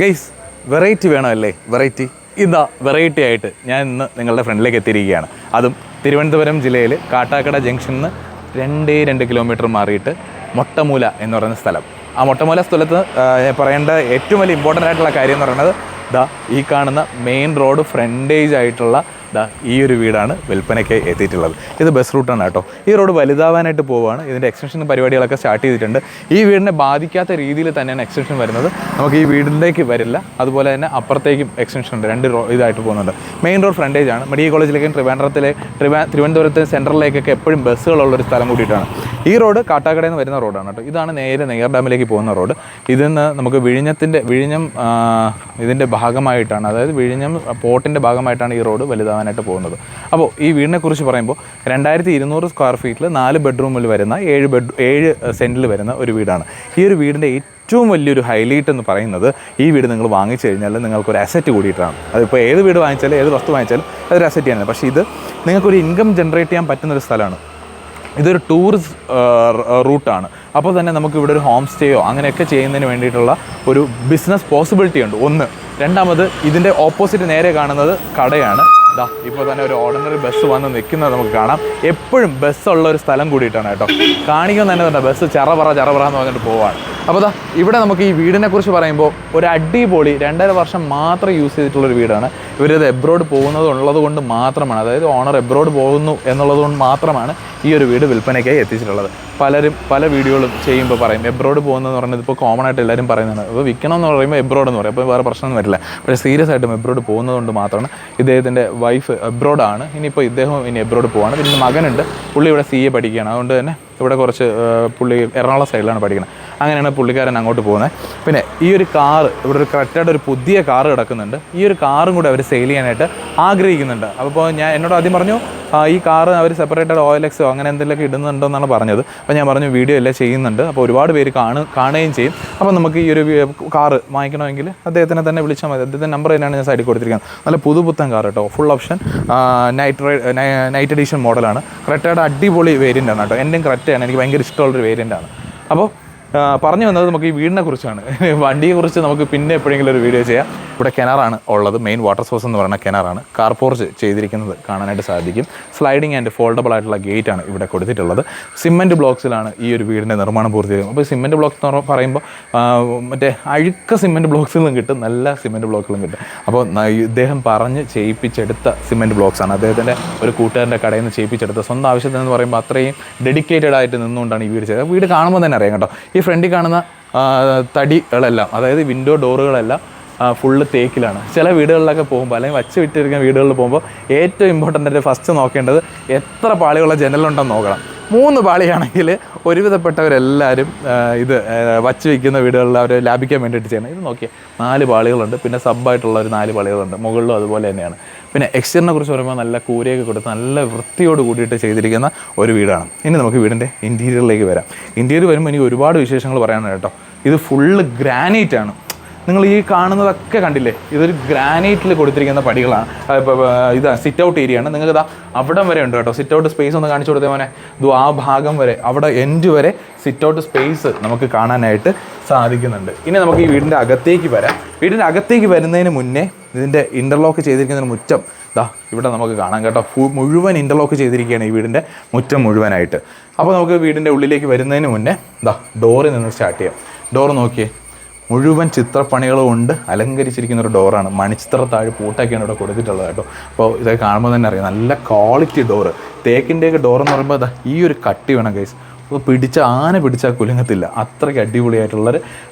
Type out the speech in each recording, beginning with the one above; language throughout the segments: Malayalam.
ഗൈസ്, വെറൈറ്റി വേണമല്ലേ? വെറൈറ്റി ഇതാ വെറൈറ്റി ആയിട്ട് ഞാൻ ഇന്ന് നിങ്ങളുടെ ഫ്രണ്ടിലേക്ക് എത്തിയിരിക്കുകയാണ്. അതും തിരുവനന്തപുരം ജില്ലയിൽ കാട്ടാക്കട ജംഗ്ഷനിൽ നിന്ന് 2 കിലോമീറ്റർ മാറിയിട്ട് മൊട്ടമൂല എന്ന് പറയുന്ന സ്ഥലം. ആ മൊട്ടമൂല സ്ഥലത്ത് പറയേണ്ട ഏറ്റവും വലിയ ഇമ്പോർട്ടൻ്റ് ആയിട്ടുള്ള കാര്യം എന്ന് പറയുന്നത് ഈ കാണുന്ന മെയിൻ റോഡ് ഫ്രണ്ടേജ് ആയിട്ടുള്ള ഈ ഒരു വീടാണ് വിൽപ്പനയ്ക്ക് എത്തിയിട്ടുള്ളത്. ഇത് ബസ് റൂട്ടാണ് കേട്ടോ. ഈ റോഡ് വലുതാവാനായിട്ട് പോവുകയാണ്. ഇതിൻ്റെ എക്സ്റ്റൻഷൻ പരിപാടികളൊക്കെ സ്റ്റാർട്ട് ചെയ്തിട്ടുണ്ട്. ഈ വീടിനെ ബാധിക്കാത്ത രീതിയിൽ തന്നെയാണ് എക്സ്റ്റൻഷൻ വരുന്നത്. നമുക്ക് ഈ വീടിലേക്ക് വരില്ല. അതുപോലെ തന്നെ അപ്പുറത്തേക്കും എക്സ്റ്റൻഷൻ ഉണ്ട്. 2 ഇതായിട്ട് പോകുന്നുണ്ട്. മെയിൻ റോഡ് ഫ്രണ്ടേജ് ആണ്. മെഡിക്കൽ കോളേജിലേക്കും തിരുവനന്തപുരത്ത് സെൻട്രലിലേക്കൊക്കെ എപ്പോഴും ബസ്സുകളുള്ളൊരു സ്ഥലം കൂടിയിട്ടാണ്. ഈ റോഡ് കാട്ടാക്കടയിൽ നിന്ന് വരുന്ന റോഡാണ് കേട്ടോ. ഇതാണ് നേരെ നെയ്യാർ ഡാമിലേക്ക് പോകുന്ന റോഡ്. ഇതിന്ന് നമുക്ക് വിഴിഞ്ഞം ഇതിൻ്റെ ഭാഗമായിട്ടാണ്, അതായത് വിഴിഞ്ഞം പോർട്ടിൻ്റെ ഭാഗമായിട്ടാണ് ഈ റോഡ് വലുതാവാനായിട്ട് പോകുന്നത്. അപ്പോൾ ഈ വീടിനെക്കുറിച്ച് പറയുമ്പോൾ 2200 സ്ക്വയർ ഫീറ്റിൽ 4 ബെഡ്റൂമിൽ വരുന്ന 7 സെൻറ്റിൽ വരുന്ന ഒരു വീടാണ്. ഈ ഒരു വീടിൻ്റെ ഏറ്റവും വലിയൊരു ഹൈലൈറ്റ് എന്ന് പറയുന്നത്, ഈ വീട് നിങ്ങൾ വാങ്ങിച്ചു കഴിഞ്ഞാൽ നിങ്ങൾക്കൊരു അസറ്റ് കൂടിയിട്ടാണ്. അതിപ്പോൾ ഏത് വീട് വാങ്ങിച്ചാലും ഏത് വസ്തു വാങ്ങിച്ചാലും അതൊരു അസറ്റ് ആണ്. പക്ഷേ ഇത് നിങ്ങൾക്കൊരു ഇൻകം ജനറേറ്റ് ചെയ്യാൻ പറ്റുന്നൊരു സ്ഥലമാണ്. ഇതൊരു ടൂറിസ്റ്റ് റൂട്ടാണ്. അപ്പോൾ തന്നെ നമുക്ക് ഇവിടെ ഒരു ഹോം സ്റ്റേയോ അങ്ങനെയൊക്കെ ചെയ്യുന്നതിന് വേണ്ടിയിട്ടുള്ള ഒരു ബിസിനസ് പോസിബിലിറ്റി ഉണ്ട്. ഒന്ന്. രണ്ടാമത്, ഇതിൻ്റെ ഓപ്പോസിറ്റ് നേരെ കാണുന്നത് കടയാണ്. ഇപ്പോൾ തന്നെ ഒരു ഓർഡിനറി ബസ് വന്ന് നിൽക്കുന്നത് നമുക്ക് കാണാം. എപ്പോഴും ബസ്സുള്ള ഒരു സ്ഥലം കൂടിയിട്ടാണ് കേട്ടോ. കാണിക്കുന്ന തന്നെ ബസ് ചറപറ എന്ന് പറഞ്ഞിട്ട് പോവാണ്. അപ്പോൾ ഇവിടെ നമുക്ക് ഈ വീടിനെ കുറിച്ച് പറയുമ്പോൾ ഒരു അടിപൊളി 2.5 വർഷം മാത്രം യൂസ് ചെയ്തിട്ടുള്ളൊരു വീടാണ്. ഇവരിത് എബ്രോഡ് പോകുന്നത് ഉള്ളത് കൊണ്ട് മാത്രമാണ്, അതായത് ഓണർ എബ്രോഡ് പോകുന്നു എന്നുള്ളത് കൊണ്ട് മാത്രമാണ് ഈ ഒരു വീട് വിൽപ്പനയ്ക്കായി എത്തിച്ചിട്ടുള്ളത്. പലരും പല വീഡിയോകളും ചെയ്യുമ്പോൾ പറയും എബ്രോഡ് പോകുന്നതെന്ന് പറയുന്നത് ഇപ്പോൾ കോമൺ ആയിട്ട് എല്ലാവരും പറയുന്നതാണ്. അപ്പോൾ വിൽക്കണമെന്ന് പറയുമ്പോൾ എബ്രോഡ് എന്ന് പറയും. അപ്പോൾ വേറെ പ്രശ്നമൊന്നും വരില്ല. പക്ഷേ സീരിയസ് ആയിട്ടും എബ്രോഡ് പോകുന്നതുകൊണ്ട് മാത്രമാണ്. ഇദ്ദേഹത്തിൻ്റെ വൈഫ് എബ്രോഡാണ്. ഇനിയിപ്പോൾ ഇദ്ദേഹം എബ്രോഡ് പോവാണ്. പിന്നെ മകനുണ്ട്. പുള്ളി ഇവിടെ CA പഠിക്കുകയാണ്. അതുകൊണ്ട് തന്നെ ഇവിടെ കുറച്ച് പുള്ളി എറണാകുളം സൈഡിലാണ് പഠിക്കുന്നത്. അങ്ങനെയാണ് പുള്ളിക്കാരൻ അങ്ങോട്ട് പോകുന്നത്. പിന്നെ ഈ ഒരു കാറ്, ഇവിടെ ഒരു കറക്റ്റായിട്ട് ഒരു പുതിയ കാറ് കിടക്കുന്നുണ്ട്. ഈ ഒരു കാറും കൂടെ അവർ സെയിൽ ചെയ്യാനായിട്ട് ആഗ്രഹിക്കുന്നുണ്ട്. അപ്പോൾ എന്നോട് ആദ്യം പറഞ്ഞു ഈ കാറ് അവർ സെപ്പറേറ്റഡ് OLX അങ്ങനെ എന്തെങ്കിലുമൊക്കെ ഇടുന്നുണ്ടോ എന്നാണ് പറഞ്ഞത്. അപ്പോൾ ഞാൻ പറഞ്ഞു വീഡിയോ എല്ലാം ചെയ്യുന്നുണ്ട്, അപ്പോൾ ഒരുപാട് പേര് കാണുകയും ചെയ്യും. അപ്പോൾ നമുക്ക് ഈ ഒരു കാറ് വാങ്ങിക്കണമെങ്കിൽ അദ്ദേഹത്തിനെ തന്നെ വിളിച്ചാൽ മതി. അദ്ദേഹത്തിൻ്റെ നമ്പർ തന്നെയാണ് ഞാൻ സൈഡിൽ കൊടുത്തിരിക്കുന്നത്. നല്ല പുതുപുത്തൻ കാർ കേട്ടോ. ഫുൾ ഓപ്ഷൻ നൈറ്റ് എഡിഷൻ മോഡലാണ്. ക്രെറ്റയുടെ അടിപൊളി വേരിയൻ്റാണ് കേട്ടോ. എൻ്റെയും ക്രെറ്റയാണ്, എനിക്ക് ഭയങ്കര ഇഷ്ടമുള്ളൊരു വേരിയൻ്റാണ്. അപ്പോൾ പറഞ്ഞു വന്നത് നമുക്ക് ഈ വീടിനെ കുറിച്ചാണ്. വണ്ടിയെക്കുറിച്ച് നമുക്ക് പിന്നെ എപ്പോഴെങ്കിലും ഒരു വീഡിയോ ചെയ്യാം. ഇവിടെ കിണറാണ് ഉള്ളത്. മെയിൻ വാട്ടർ സോഴ്സ് എന്ന് പറയുന്ന കിണറാണ്. കാർ പോർച്ച് ചെയ്തിരിക്കുന്നത് കാണാനായിട്ട് സാധിക്കും. സ്ലൈഡിങ് ആൻഡ് ഫോൾഡബിൾ ആയിട്ടുള്ള ഗേറ്റാണ് ഇവിടെ കൊടുത്തിട്ടുള്ളത്. സിമെൻറ്റ് ബ്ലോക്സിലാണ് ഈ ഒരു വീടിൻ്റെ നിർമ്മാണം പൂർത്തീകരിക്കുന്നത്. അപ്പോൾ സിമെൻറ്റ് ബ്ലോക്സ് എന്ന് പറയുമ്പോൾ മറ്റേ അഴുക്ക സിമെൻറ്റ് ബ്ലോക്സുകളും കിട്ടും, നല്ല സിമെൻറ്റ് ബ്ലോക്കുകളും കിട്ടും. അപ്പോൾ ഇദ്ദേഹം പറഞ്ഞ് ചെയ്യിപ്പിച്ചെടുത്ത സിമെൻറ്റ് ബ്ലോക്സാണ്. അദ്ദേഹത്തിൻ്റെ ഒരു കൂട്ടുകാരൻ്റെ കടയിൽ നിന്ന് ചെയ്യിപ്പിച്ചെടുത്ത, സ്വന്തം ആവശ്യത്തിനെന്ന് പറയുമ്പോൾ അത്രയും ഡെഡിക്കേറ്റഡ് ആയിട്ട് നിന്നുകൊണ്ടാണ് ഈ വീട് ചെയ്തത്. വീട് കാണുമ്പോൾ തന്നെ അറിയാം കേട്ടോ. ഈ ഫ്രണ്ടിൽ കാണുന്ന തടികളെല്ലാം, അതായത് വിൻഡോ ഡോറുകളെല്ലാം ഫുള്ള് തേക്കിലാണ്. ചില വീടുകളിലൊക്കെ പോകുമ്പോൾ, അല്ലെങ്കിൽ വച്ച് വിട്ടിരിക്കുന്ന വീടുകളിൽ പോകുമ്പോൾ ഏറ്റവും ഇമ്പോർട്ടൻ്റ് ആയിട്ട് ഫസ്റ്റ് നോക്കേണ്ടത് എത്ര പാളിയുള്ള ജനലുണ്ടെന്ന് നോക്കണം. 3 പാളിയാണെങ്കിൽ ഒരുവിധപ്പെട്ടവരെല്ലാവരും ഇത് വച്ച് വയ്ക്കുന്ന വീടുകളിൽ അവർ ലാഭിക്കാൻ വേണ്ടിയിട്ട് ചെയ്യണം. ഇത് നോക്കിയാൽ 4 പാളികളുണ്ട്. പിന്നെ സബ്ബായിട്ടുള്ള ഒരു 4 പാളികളുണ്ട്. മുകളിലും അതുപോലെ തന്നെയാണ്. പിന്നെ എക്സ്റ്റീരിയറിനെ കുറിച്ച് പറയുമ്പോൾ നല്ല കൂരയൊക്കെ കൊടുത്ത് നല്ല വൃത്തിയോട് കൂടിയിട്ട് ചെയ്തിരിക്കുന്ന ഒരു വീടാണ്. ഇനി നമുക്ക് വീടിൻ്റെ ഇൻറ്റീരിയറിലേക്ക് വരാം. ഇൻറ്റീരിയർ വരുമ്പോൾ എനിക്ക് ഒരുപാട് വിശേഷങ്ങൾ പറയാനാണ് കേട്ടോ. ഇത് ഫുള്ള് ഗ്രാനൈറ്റാണ്. നിങ്ങൾ ഈ കാണുന്നതൊക്കെ കണ്ടില്ലേ, ഇതൊരു ഗ്രാനൈറ്റിൽ കൊടുത്തിരിക്കുന്ന പടികളാണ്. ഇതാ സിറ്റ് ഔട്ട് ഏരിയ ആണ്. നിങ്ങൾക്ക് ഇതാ അവിടം വരെ ഉണ്ട് കേട്ടോ. സിറ്റ് ഔട്ട് സ്പേസ് ഒന്ന് കാണിച്ചു കൊടുത്തേ മോനെ. ആ ഭാഗം വരെ, അവിടെ എൻഡ് വരെ സിറ്റ് ഔട്ട് സ്പേസ് നമുക്ക് കാണാനായിട്ട് സാധിക്കുന്നുണ്ട്. ഇനി നമുക്ക് ഈ വീടിൻ്റെ അകത്തേക്ക് വരാം. വീടിൻ്റെ അകത്തേക്ക് വരുന്നതിന് മുന്നേ ഇതിൻ്റെ ഇൻ്റർലോക്ക് ചെയ്തിരിക്കുന്ന മുറ്റം ഇവിടെ നമുക്ക് കാണാം കേട്ടോ. മുഴുവൻ ഇൻ്റർലോക്ക് ചെയ്തിരിക്കുകയാണ് ഈ വീടിൻ്റെ മുറ്റം മുഴുവനായിട്ട്. അപ്പോൾ നമുക്ക് വീടിൻ്റെ ഉള്ളിലേക്ക് വരുന്നതിന് മുന്നേ ഡോറിൽ നിന്ന് സ്റ്റാർട്ട് ചെയ്യാം. ഡോറ് നോക്കിയേ, മുഴുവൻ ചിത്രപ്പണികളും കൊണ്ട് അലങ്കരിച്ചിരിക്കുന്ന ഒരു ഡോറാണ്. മണിച്ചിത്രത്താഴ് പൂട്ടൊക്കെയാണ് ഇവിടെ കൊടുത്തിട്ടുള്ളത് കേട്ടോ. അപ്പോൾ ഇതൊക്കെ കാണുമ്പോൾ തന്നെ അറിയാം, നല്ല ക്വാളിറ്റി ഡോറ്. തേക്കിൻ്റെയൊക്കെ ഡോറെന്ന് പറയുമ്പോൾ ഈ ഒരു കട്ടി വേണം ഗൈസ്. അപ്പോൾ ആന പിടിച്ചാൽ കുലുങ്ങത്തില്ല, അത്രയ്ക്ക് അടിപൊളിയായിട്ടുള്ളൊരു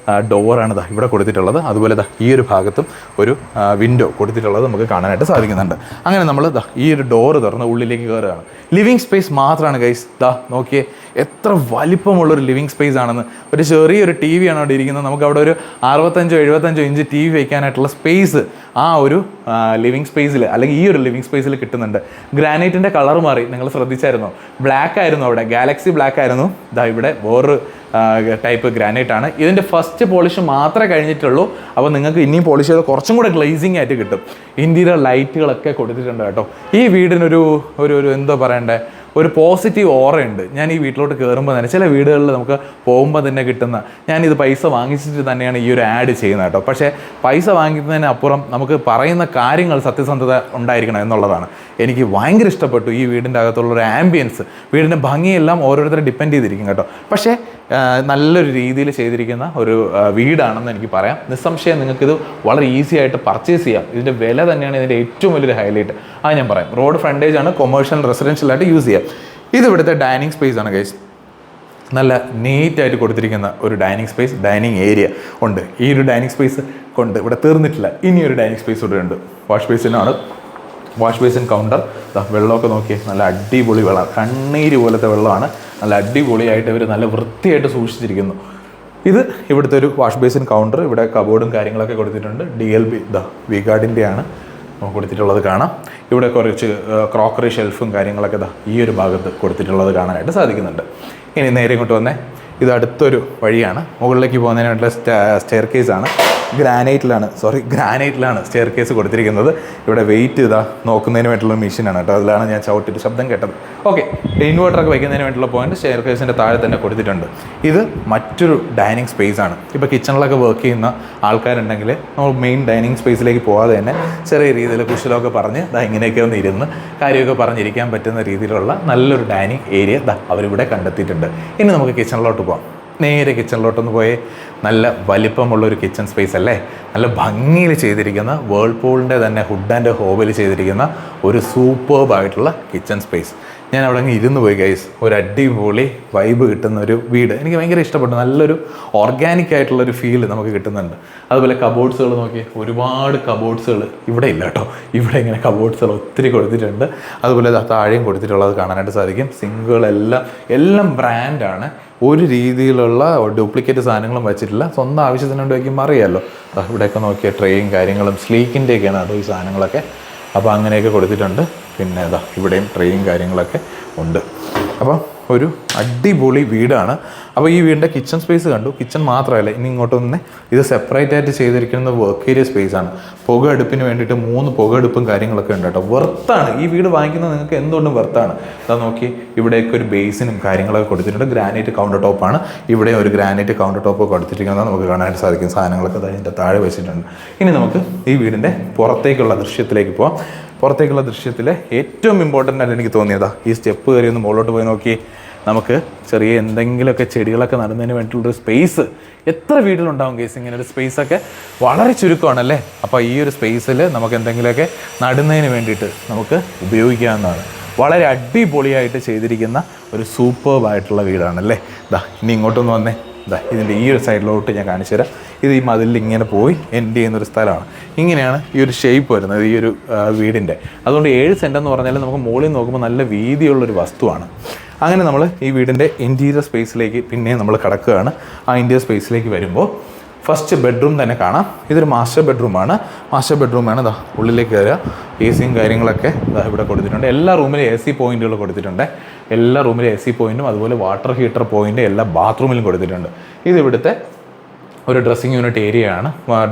ഡോറാണ് ഇവിടെ കൊടുത്തിട്ടുള്ളത്. അതുപോലെ ഈ ഒരു ഭാഗത്തും ഒരു വിൻഡോ കൊടുത്തിട്ടുള്ളത് നമുക്ക് കാണാനായിട്ട് സാധിക്കുന്നുണ്ട്. അങ്ങനെ നമ്മൾ ഈ ഒരു ഡോറ് തുറന്ന് ഉള്ളിലേക്ക് കയറുകയാണ്. ലിവിങ് സ്പേസ് മാത്രമാണ് ഗൈസ്. നോക്കിയേ എത്ര വലിപ്പമുള്ളൊരു ലിവിങ് സ്പേസ് ആണെന്ന്. ഒരു ചെറിയൊരു TV ആണ് അവിടെ ഇരിക്കുന്നത്. നമുക്ക് അവിടെ ഒരു 65-75 ഇഞ്ച് TV വയ്ക്കാനായിട്ടുള്ള സ്പേസ് ആ ഒരു ലിവിങ് സ്പേസിൽ, അല്ലെങ്കിൽ ഈ ഒരു ലിവിങ് സ്പേസിൽ കിട്ടുന്നുണ്ട്. ഗ്രാനൈറ്റിൻ്റെ കളർ മാറി, നിങ്ങൾ ശ്രദ്ധിച്ചായിരുന്നോ? ബ്ലാക്ക് ആയിരുന്നു അവിടെ, ഗാലക്സി ബ്ലാക്ക് ആയിരുന്നു. ഇവിടെ വേറൊരു ടൈപ്പ് ഗ്രാനൈറ്റ് ആണ്. ഇതിൻ്റെ ഫസ്റ്റ് പോളിഷ് മാത്രമേ കഴിഞ്ഞിട്ടുള്ളൂ. അപ്പോൾ നിങ്ങൾക്ക് ഇനിയും പോളിഷ് ചെയ്ത് കുറച്ചും കൂടെ ഗ്ലേസിങ് ആയിട്ട് കിട്ടും. ഇൻറ്റീരിയർ ലൈറ്റുകളൊക്കെ കൊടുത്തിട്ടുണ്ട് കേട്ടോ. ഈ വീടിനൊരു ഒരു എന്താ പറയണ്ടേ, ഒരു പോസിറ്റീവ് ഓറയുണ്ട്. ഞാൻ ഈ വീട്ടിലോട്ട് കയറുമ്പോൾ തന്നെ ചില വീടുകളിൽ നമുക്ക് പോകുമ്പോൾ തന്നെ കിട്ടുന്ന, ഞാനിത് പൈസ വാങ്ങിച്ചിട്ട് തന്നെയാണ് ഈ ഒരു ആഡ് ചെയ്യുന്നത് കേട്ടോ. പക്ഷേ പൈസ വാങ്ങിക്കുന്നതിനപ്പുറം നമുക്ക് പറയുന്ന കാര്യങ്ങൾ സത്യസന്ധത ഉണ്ടായിരിക്കണം എന്നുള്ളതാണ്. എനിക്ക് ഭയങ്കര ഇഷ്ടപ്പെട്ടു ഈ വീടിൻ്റെ അകത്തുള്ളൊരു ആംബിയൻസ്. വീടിൻ്റെ ഭംഗിയെല്ലാം ഓരോരുത്തരെ ഡിപ്പെൻഡ് ചെയ്തിരിക്കും കേട്ടോ. പക്ഷേ നല്ലൊരു രീതിയിൽ ചെയ്തിരിക്കുന്ന ഒരു വീടാണെന്ന് എനിക്ക് പറയാം. നിസ്സംശയം നിങ്ങൾക്കിത് വളരെ ഈസി ആയിട്ട് പർച്ചേസ് ചെയ്യാം. ഇതിൻ്റെ വില തന്നെയാണ് ഇതിൻ്റെ ഏറ്റവും വലിയൊരു ഹൈലൈറ്റ്. അത് ഞാൻ പറയാം. റോഡ് ഫ്രണ്ടേജ് ആണ്, കൊമേഴ്ഷ്യൽ റെസിഡൻഷ്യലായിട്ട് യൂസ് ചെയ്യാം. ഇത് ഇവിടുത്തെ ഡൈനിങ് സ്പേസ് ആണ് ഗൈസ്. നല്ല നീറ്റായിട്ട് കൊടുത്തിരിക്കുന്ന ഒരു ഡൈനിങ് സ്പേസ്, ഡൈനിങ് ഏരിയ ഉണ്ട്. ഈ ഒരു ഡൈനിങ് സ്പേസ് കൊണ്ട് ഇവിടെ തീർന്നിട്ടില്ല. ഇനിയൊരു ഡൈനിങ് സ്പേസ് ഇവിടെ ഉണ്ട്. Wash basin counter. വെള്ളമൊക്കെ നോക്കിയേ, നല്ല അടിപൊളി വെള്ളം, കണ്ണീര് പോലത്തെ വെള്ളമാണ്. നല്ല അടിപൊളിയായിട്ട് ഇവർ നല്ല വൃത്തിയായിട്ട് സൂക്ഷിച്ചിരിക്കുന്നു. ഇത് ഇവിടുത്തെ ഒരു വാഷ് ബേസിൻ കൗണ്ടർ. ഇവിടെ കബോർഡും കാര്യങ്ങളൊക്കെ കൊടുത്തിട്ടുണ്ട്. DLB വി ഗാർഡിൻ്റെയാണ് കൊടുത്തിട്ടുള്ളത് കാണാം. ഇവിടെ കുറച്ച് ക്രോക്കറി ഷെൽഫും കാര്യങ്ങളൊക്കെ ഈ ഒരു ഭാഗത്ത് കൊടുത്തിട്ടുള്ളത് കാണാനായിട്ട് സാധിക്കുന്നുണ്ട്. ഇനി നേരെ ഇങ്ങോട്ട് വന്നേ, ഇത് അടുത്തൊരു വഴിയാണ്. മുകളിലേക്ക് പോകുന്നതിന് വേണ്ടിയുള്ള സ്റ്റെയർ കേസാണ്. ഗ്രാനൈറ്റിലാണ് സ്റ്റെയർ കേസ് കൊടുത്തിരിക്കുന്നത്. ഇവിടെ വെയിറ്റ് നോക്കുന്നതിന് വേണ്ടിയുള്ള മെഷീനാണ് കേട്ടോ. അതിലാണ് ഞാൻ ചവിട്ടിട്ട് ശബ്ദം കേട്ടത്. ഓക്കെ, ഇൻവേർട്ടറൊക്കെ വയ്ക്കുന്നതിന് വേണ്ടിയുള്ള പോയിന്റ് സ്റ്റെയർ കേസിൻ്റെ താഴെ തന്നെ കൊടുത്തിട്ടുണ്ട്. ഇത് മറ്റൊരു ഡൈനിങ് സ്പേസ് ആണ്. ഇപ്പോൾ കിച്ചണിലൊക്കെ വർക്ക് ചെയ്യുന്ന ആൾക്കാരുണ്ടെങ്കിൽ നമ്മൾ മെയിൻ ഡൈനിങ് സ്പേസിലേക്ക് പോകാതെ തന്നെ ചെറിയ രീതിയിൽ കുശലമൊക്കെ പറഞ്ഞ് ഇങ്ങനെയൊക്കെ ഒന്ന് ഇരുന്ന് കാര്യമൊക്കെ പറഞ്ഞിരിക്കാൻ പറ്റുന്ന രീതിയിലുള്ള നല്ലൊരു ഡൈനിങ് ഏരിയ അവരിവിടെ കണ്ടെത്തിയിട്ടുണ്ട്. ഇനി നമുക്ക് കിച്ചണിലോട്ട് പോകാം. നേരെ കിച്ചണിലോട്ടൊന്ന് പോയി. നല്ല വലിപ്പമുള്ളൊരു കിച്ചൺ സ്പേസ് അല്ലേ, നല്ല ഭംഗിയിൽ ചെയ്തിരിക്കുന്ന വേൾപൂളിൻ്റെ തന്നെ ഹുഡ് ആൻഡ് ഹോബിൽ ചെയ്തിരിക്കുന്ന ഒരു സൂപ്പർബായിട്ടുള്ള കിച്ചൺ സ്പേസ്. ഞാൻ അവിടെ അങ്ങ് ഇരുന്ന് പോയി ഗൈസ്. ഒരു അടിപൊളി വൈബ് കിട്ടുന്ന ഒരു വീട് എനിക്ക് ഭയങ്കര ഇഷ്ടപ്പെട്ടു. നല്ലൊരു ഓർഗാനിക് ആയിട്ടുള്ളൊരു ഫീൽ നമുക്ക് കിട്ടുന്നുണ്ട്. അതുപോലെ കബോർഡ്സുകൾ നോക്കി, ഒരുപാട് കബോർഡ്സുകൾ ഇവിടെ ഇല്ല കേട്ടോ. ഇവിടെ ഇങ്ങനെ കബോർഡ്സുകൾ ഒത്തിരി കൊടുത്തിട്ടുണ്ട്. അതുപോലെ താഴെയും കൊടുത്തിട്ടുള്ളത് കാണാനായിട്ട് സാധിക്കും. സിങ്കുകളെല്ലാം ബ്രാൻഡാണ്. ഒരു രീതിയിലുള്ള ഡ്യൂപ്ലിക്കേറ്റ് സാധനങ്ങളും വെച്ചിട്ടില്ല. സ്വന്തം ആവശ്യത്തിന് വേണ്ടി വയ്ക്കുമ്പോൾ അറിയാമല്ലോ. ഇവിടെയൊക്കെ നോക്കിയ ട്രേയും കാര്യങ്ങളും സ്ലീക്കിൻ്റെയൊക്കെയാണ് അതോ ഈ സാധനങ്ങളൊക്കെ. അപ്പോൾ അങ്ങനെയൊക്കെ കൊടുത്തിട്ടുണ്ട്. പിന്നെ ഇവിടെയും ട്രേയും കാര്യങ്ങളൊക്കെ ഉണ്ട്. അപ്പോൾ ഒരു അടിപൊളി വീടാണ്. അപ്പോൾ ഈ വീടിൻ്റെ കിച്ചൺ സ്പേസ് കണ്ടു. കിച്ചൺ മാത്രമല്ല, ഇനി ഇങ്ങോട്ട് വന്ന് ഇത് സെപ്പറേറ്റ് ആയിട്ട് ചെയ്തിരിക്കുന്ന വർക്ക് ഏരിയ സ്പേസ് ആണ്. പുക അടുപ്പിന് വേണ്ടിയിട്ട് 3 പുക അടുപ്പും കാര്യങ്ങളൊക്കെ ഉണ്ട് കേട്ടോ. വെർത്താണ് ഈ വീട് വാങ്ങിക്കുന്നത്, നിങ്ങൾക്ക് എന്തുകൊണ്ടും വെർത്താണ്. അതാ നോക്കി, ഇവിടെയൊക്കെ ഒരു ബേസിനും കാര്യങ്ങളൊക്കെ കൊടുത്തിട്ടുണ്ട്. ഗ്രാനൈറ്റ് കൗണ്ടർ ടോപ്പാണ്. ഇവിടെ ഒരു ഗ്രാനൈറ്റ് കൗണ്ടർ ടോപ്പ് കൊടുത്തിരിക്കുന്നത് നമുക്ക് കാണാനായിട്ട് സാധിക്കും. സാധനങ്ങളൊക്കെ അതിൻ്റെ താഴെ വെച്ചിട്ടുണ്ട്. ഇനി നമുക്ക് ഈ വീടിൻ്റെ പുറത്തേക്കുള്ള ദൃശ്യത്തിലേക്ക് പോകാം. പുറത്തേക്കുള്ള ദൃശ്യത്തിൽ ഏറ്റവും ഇമ്പോർട്ടൻ്റ് ആയിട്ട് എനിക്ക് തോന്നിയതാ ഈ സ്റ്റെപ്പ് കയറി ഒന്ന് മുകളിലോട്ട് പോയി നോക്കി. നമുക്ക് ചെറിയ എന്തെങ്കിലുമൊക്കെ ചെടികളൊക്കെ നടുന്നതിന് വേണ്ടിയിട്ടുള്ളൊരു സ്പേസ് എത്ര വീട്ടിലുണ്ടാവും കേസ്. ഇങ്ങനെ ഒരു സ്പേസൊക്കെ വളരെ ചുരുക്കമാണല്ലേ. അപ്പോൾ ഈ ഒരു സ്പേസിൽ നമുക്ക് എന്തെങ്കിലുമൊക്കെ നടുന്നതിന് വേണ്ടിയിട്ട് നമുക്ക് ഉപയോഗിക്കാവുന്നതാണ്. വളരെ അടിപൊളിയായിട്ട് ചെയ്തിരിക്കുന്ന ഒരു സൂപ്പർബായിട്ടുള്ള വീടാണല്ലേ. ഇനി ഇങ്ങോട്ടൊന്ന് വന്നേ. ഇതിൻ്റെ ഈ ഒരു സൈഡിലോട്ട് ഞാൻ കാണിച്ചു തരാം. ഇത് ഈ മതിലിൽ ഇങ്ങനെ പോയി എൻഡ് ചെയ്യുന്നൊരു സ്ഥലമാണ്. ഇങ്ങനെയാണ് ഈ ഒരു ഷേപ്പ് വരുന്നത് ഈ ഒരു വീടിൻ്റെ. അതുകൊണ്ട് 7 സെൻറ്റ് എന്ന് പറഞ്ഞാൽ നമുക്ക് മുകളിൽ നോക്കുമ്പോൾ നല്ല വീതിയുള്ളൊരു വസ്തുവാണ്. അങ്ങനെ നമ്മൾ ഈ വീടിൻ്റെ ഇൻറ്റീരിയർ സ്പേസിലേക്ക് പിന്നെ നമ്മൾ കിടക്കുകയാണ്. ആ ഇൻറ്റീരിയർ സ്പേസിലേക്ക് വരുമ്പോൾ ഫസ്റ്റ് ബെഡ്റൂം തന്നെ കാണാം. ഇതൊരു മാസ്റ്റർ ബെഡ്റൂമാണ്. ഉള്ളിലേക്ക് കയറുക. AC കാര്യങ്ങളൊക്കെ ഇവിടെ കൊടുത്തിട്ടുണ്ട്. എല്ലാ റൂമിലും AC പോയിന്റുകൾ കൊടുത്തിട്ടുണ്ട്. എല്ലാ റൂമിലും AC പോയിന്റും അതുപോലെ വാട്ടർ ഹീറ്റർ പോയിന്റ് എല്ലാ ബാത്റൂമിലും കൊടുത്തിട്ടുണ്ട്. ഇതിവിടുത്തെ ഒരു ഡ്രസ്സിങ് യൂണിറ്റ് ഏരിയയാണ്.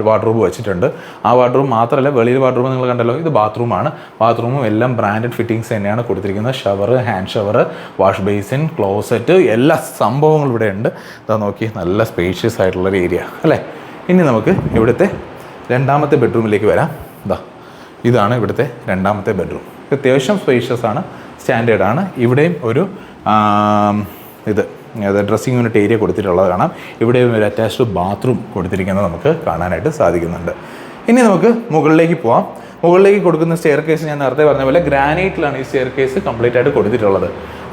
വാർഡ്രോബ് വെച്ചിട്ടുണ്ട്. ആ വാർഡ്രോബ് മാത്രമല്ല, വെളിയിൽ വാർഡ്രോബ് നിങ്ങൾ കണ്ടല്ലോ, ഇത് ബാത്റൂമാണ്. ബാത്റൂമും എല്ലാം ബ്രാൻഡഡ് ഫിറ്റിങ്സ് തന്നെയാണ് കൊടുത്തിരിക്കുന്നത്. Shower, hand shower, wash basin, closet, എല്ലാ സംഭവങ്ങളും ഇവിടെ ഉണ്ട്. ഇതാ നോക്കി, നല്ല സ്പേഷ്യസ് ആയിട്ടുള്ളൊരു ഏരിയ അല്ലേ. ഇനി നമുക്ക് ഇവിടുത്തെ രണ്ടാമത്തെ ബെഡ്റൂമിലേക്ക് വരാം. ഇതാണ് ഇവിടുത്തെ രണ്ടാമത്തെ ബെഡ്റൂം. അത്യാവശ്യം സ്പേഷ്യസ് ആണ്, സ്റ്റാൻഡേർഡാണ്. ഇവിടെയും ഒരു ഡ്രസ്സിങ് യൂണിറ്റ് ഏരിയ കൊടുത്തിട്ടുള്ളത് കാണാം. ഇവിടെയും ഒരു അറ്റാച്ച്ഡ് ബാത്റൂം കൊടുത്തിരിക്കുന്നത് നമുക്ക് കാണാനായിട്ട് സാധിക്കുന്നുണ്ട്. ഇനി നമുക്ക് മുകളിലേക്ക് പോവാം. മുകളിലേക്ക് കൊടുക്കുന്ന സ്റ്റെയർ കേസ് ഞാൻ നേരത്തെ പറഞ്ഞ പോലെ ഗ്രാനൈറ്റിലാണ് ഈ സ്റ്റെയർ കേസ് കംപ്ലീറ്റ് ആയിട്ട് കൊടുത്തിട്ടുള്ളത്.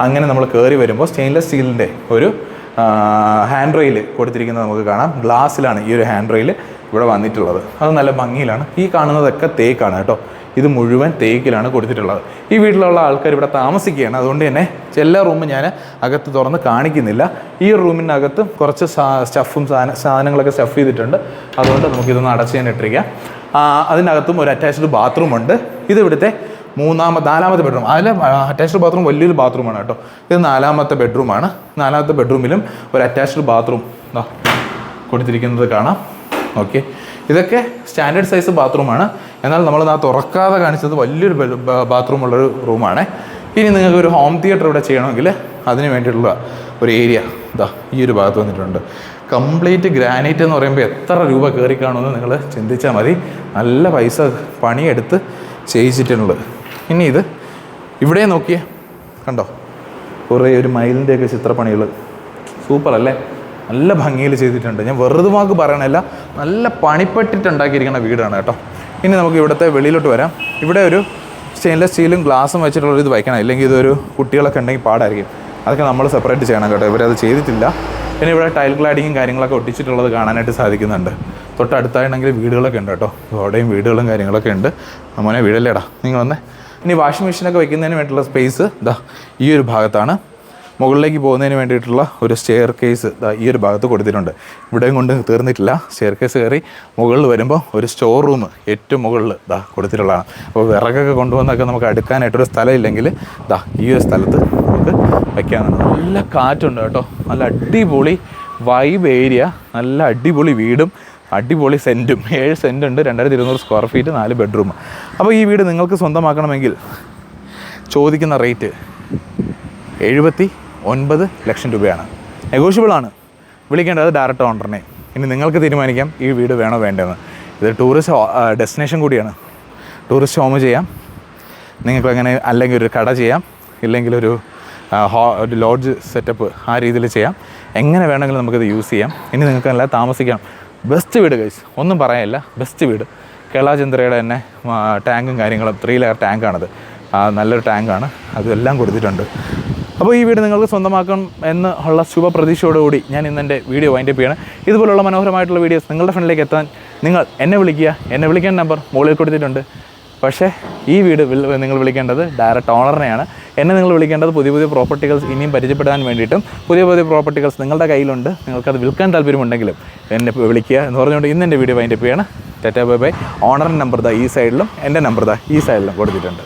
അങ്ങനെ നമ്മൾ കയറി വരുമ്പോൾ സ്റ്റെയിൻലെസ് സ്റ്റീലിൻ്റെ ഒരു ഹാൻഡ് റെയിൽ കൊടുത്തിരിക്കുന്നത് നമുക്ക് കാണാം. ഗ്ലാസ്സിലാണ് ഈ ഒരു ഹാൻഡ് റെയിൽ ഇവിടെ വന്നിട്ടുള്ളത്. അത് നല്ല ഭംഗിയിലാണ്. ഈ കാണുന്നതൊക്കെ തേക്കാണ് കേട്ടോ. ഇത് മുഴുവൻ തേക്കിലാണ് കൊടുത്തിട്ടുള്ളത്. ഈ വീട്ടിലുള്ള ആൾക്കാർ ഇവിടെ താമസിക്കുകയാണ്. അതുകൊണ്ട് തന്നെ എല്ലാ റൂമും ഞാൻ അകത്ത് തുറന്ന് കാണിക്കുന്നില്ല. ഈ റൂമിൻ്റെ അകത്ത് കുറച്ച് സ്റ്റഫും സാധനങ്ങളൊക്കെ സ്റ്റഫ് ചെയ്തിട്ടുണ്ട്. അതുകൊണ്ട് നമുക്കിതൊന്ന് അടച്ച് തന്നെ ഇട്ടിരിക്കാം. അതിനകത്തും ഒരു അറ്റാച്ച്ഡ് ബാത്റൂം ഉണ്ട്. ഇത് ഇവിടുത്തെ നാലാമത്തെ ബെഡ്റൂം. അതിൽ അറ്റാച്ച്ഡ് ബാത്റൂം വലിയൊരു ബാത്റൂമാണ് കേട്ടോ. ഇത് നാലാമത്തെ ബെഡ്റൂമാണ്. നാലാമത്തെ ബെഡ്റൂമിലും ഒരു അറ്റാച്ച്ഡ് ബാത്റൂം കൊടുത്തിരിക്കുന്നത് കാണാം. ഓക്കെ, ഇതൊക്കെ സ്റ്റാൻഡേർഡ് സൈസ് ബാത്റൂമാണ്. എന്നാൽ നമ്മൾ തുറക്കാതെ കാണിച്ചത് വലിയൊരു ബാത്റൂമുള്ളൊരു റൂമാണ്. ഇനി നിങ്ങൾക്ക് ഒരു ഹോം തിയേറ്റർ ഇവിടെ ചെയ്യണമെങ്കിൽ അതിന് വേണ്ടിയിട്ടുള്ള ഒരു ഏരിയ ഇതാ ഈ ഒരു ഭാഗത്ത് വന്നിട്ടുണ്ട്. കംപ്ലീറ്റ് ഗ്രാനൈറ്റ് എന്ന് പറയുമ്പോൾ എത്ര രൂപ കയറി കാണുമെന്ന് നിങ്ങൾ ചിന്തിച്ചാൽ മതി. നല്ല പൈസ പണിയെടുത്ത് ചെയ്യിച്ചിട്ടുള്ളത്. ഇനി ഇത് ഇവിടെ നോക്കിയേ, കണ്ടോ, കുറേ ഒരു മയിലിൻ്റെയൊക്കെ ചിത്രപ്പണികൾ. സൂപ്പർ അല്ലേ? നല്ല ഭംഗിയിൽ ചെയ്തിട്ടുണ്ട്. ഞാൻ വെറുതെ വാക്ക് പറയണല്ല, നല്ല പണിപ്പെട്ടിട്ടുണ്ടാക്കിയിരിക്കുന്ന വീടാണ് കേട്ടോ. ഇനി നമുക്ക് ഇവിടുത്തെ വെളിയിലോട്ട് വരാം. ഇവിടെ ഒരു സ്റ്റെയിൻലെസ് സ്റ്റീലും ഗ്ലാസും വെച്ചിട്ടുള്ള ഇത് വയ്ക്കണം, ഇല്ലെങ്കിൽ ഇതൊരു കുട്ടികളൊക്കെ ഉണ്ടെങ്കിൽ പാടായിരിക്കും. അതൊക്കെ നമ്മൾ സെപ്പറേറ്റ് ചെയ്യണം കേട്ടോ. ഇവരത് ചെയ്തിട്ടില്ല. പിന്നെ ഇവിടെ ടൈൽ ക്ലാഡിങ്ങും കാര്യങ്ങളൊക്കെ ഒട്ടിച്ചിട്ടുള്ളത് കാണാനായിട്ട് സാധിക്കുന്നുണ്ട്. തൊട്ടടുത്താണെങ്കിൽ വീടുകളൊക്കെ ഉണ്ട് കേട്ടോ. അവിടെയും വീടുകളും കാര്യങ്ങളൊക്കെ ഉണ്ട്. മോനെ വീടല്ലേടാ, നിങ്ങൾ വന്നേ. ഇനി വാഷിംഗ് മെഷീനൊക്കെ വയ്ക്കുന്നതിന് വേണ്ടിയിട്ടുള്ള സ്പേസ് ഇതാ ഈ ഒരു ഭാഗത്താണ്. മുകളിലേക്ക് പോകുന്നതിന് വേണ്ടിയിട്ടുള്ള ഒരു സ്റ്റെയർ കേസ് ഈ ഒരു ഭാഗത്ത് കൊടുത്തിട്ടുണ്ട്. ഇവിടെയും കൊണ്ട് തീർന്നിട്ടില്ല. സ്റ്റെയർ കേസ് കയറി മുകളിൽ വരുമ്പോൾ ഒരു സ്റ്റോർ റൂം ഏറ്റവും മുകളിൽ കൊടുത്തിട്ടുള്ളതാണ്. അപ്പോൾ വിറകൊക്കെ കൊണ്ടുവന്നൊക്കെ നമുക്ക് അടുക്കാനായിട്ടൊരു സ്ഥലം ഇല്ലെങ്കിൽ ഈ ഒരു സ്ഥലത്ത് നമുക്ക് വയ്ക്കാവുന്നതാണ്. നല്ല കാറ്റുണ്ട് കേട്ടോ. നല്ല അടിപൊളി വൈബ് ഏരിയ, നല്ല അടിപൊളി വീടും അടിപൊളി സെൻറ്റും. 7 സെൻറ്റ് ഉണ്ട്, 2200 സ്ക്വയർ ഫീറ്റ്, 4 ബെഡ്റൂം. അപ്പോൾ ഈ വീട് നിങ്ങൾക്ക് സ്വന്തമാക്കണമെങ്കിൽ ചോദിക്കുന്ന റേറ്റ് 79 ലക്ഷം രൂപയാണ്. നെഗോഷ്യബിളാണ്. വിളിക്കേണ്ടത് ഡയറക്റ്റ് ഓണറിനെ. ഇനി നിങ്ങൾക്ക് തീരുമാനിക്കാം ഈ വീട് വേണോ വേണ്ടതെന്ന്. ഇത് ടൂറിസ്റ്റ് ഡെസ്റ്റിനേഷൻ കൂടിയാണ്. ടൂറിസ്റ്റ് ഹോം ചെയ്യാം നിങ്ങൾക്ക്, അങ്ങനെ അല്ലെങ്കിൽ ഒരു കട ചെയ്യാം, ഇല്ലെങ്കിൽ ഒരു ലോഡ്ജ് സെറ്റപ്പ് ആ രീതിയിൽ ചെയ്യാം. എങ്ങനെ വേണമെങ്കിലും നമുക്കിത് യൂസ് ചെയ്യാം. ഇനി നിങ്ങൾക്ക് നല്ല താമസിക്കാം. ബെസ്റ്റ് വീട് ഗൈസ്, ഒന്നും പറയാനില്ല, ബെസ്റ്റ് വീട്. കേളാചന്ദ്രയുടെ തന്നെ ടാങ്കും കാര്യങ്ങളും 3 ലെയർ ടാങ്കാണത്. നല്ലൊരു ടാങ്കാണ്, അതെല്ലാം കൊടുത്തിട്ടുണ്ട്. അപ്പോൾ ഈ വീട് നിങ്ങൾക്ക് സ്വന്തമാക്കണം എന്നുള്ള ശുഭപ്രതീക്ഷയോടുകൂടി ഞാൻ ഇന്ന് എൻ്റെ വീഡിയോ വൈൻഡപ്പ് ചെയ്യണം. ഇതുപോലുള്ള മനോഹരമായിട്ടുള്ള വീഡിയോസ് നിങ്ങളുടെ ഫ്രണ്ടിലേക്ക് എത്താൻ നിങ്ങൾ എന്നെ വിളിക്കുക. എന്നെ വിളിക്കേണ്ട നമ്പർ മുകളിൽ കൊടുത്തിട്ടുണ്ട്. പക്ഷേ ഈ വീട് നിങ്ങൾ വിളിക്കേണ്ടത് ഡയറക്റ്റ് ഓണറിനെയാണ്. എന്നെ നിങ്ങൾ വിളിക്കേണ്ടത് പുതിയ പുതിയ പ്രോപ്പർട്ടികൾസ് ഇനിയും പരിചയപ്പെടാൻ വേണ്ടിയിട്ടും. പുതിയ പുതിയ പ്രോപ്പർട്ടികൾസ് നിങ്ങളുടെ കയ്യിലുണ്ട്, നിങ്ങൾക്കത് വിൽക്കാൻ താല്പര്യമുണ്ടെങ്കിലും എന്നെ വിളിക്കുക എന്ന് പറഞ്ഞുകൊണ്ട് ഇന്ന് എൻ്റെ വീഡിയോ വൈൻഡപ്പ് ചെയ്യണം. Ta-ta bye bye. ഓണറിൻ്റെ നമ്പർ ഈ സൈഡിലും എൻ്റെ നമ്പർ ഈ സൈഡിലും കൊടുത്തിട്ടുണ്ട്.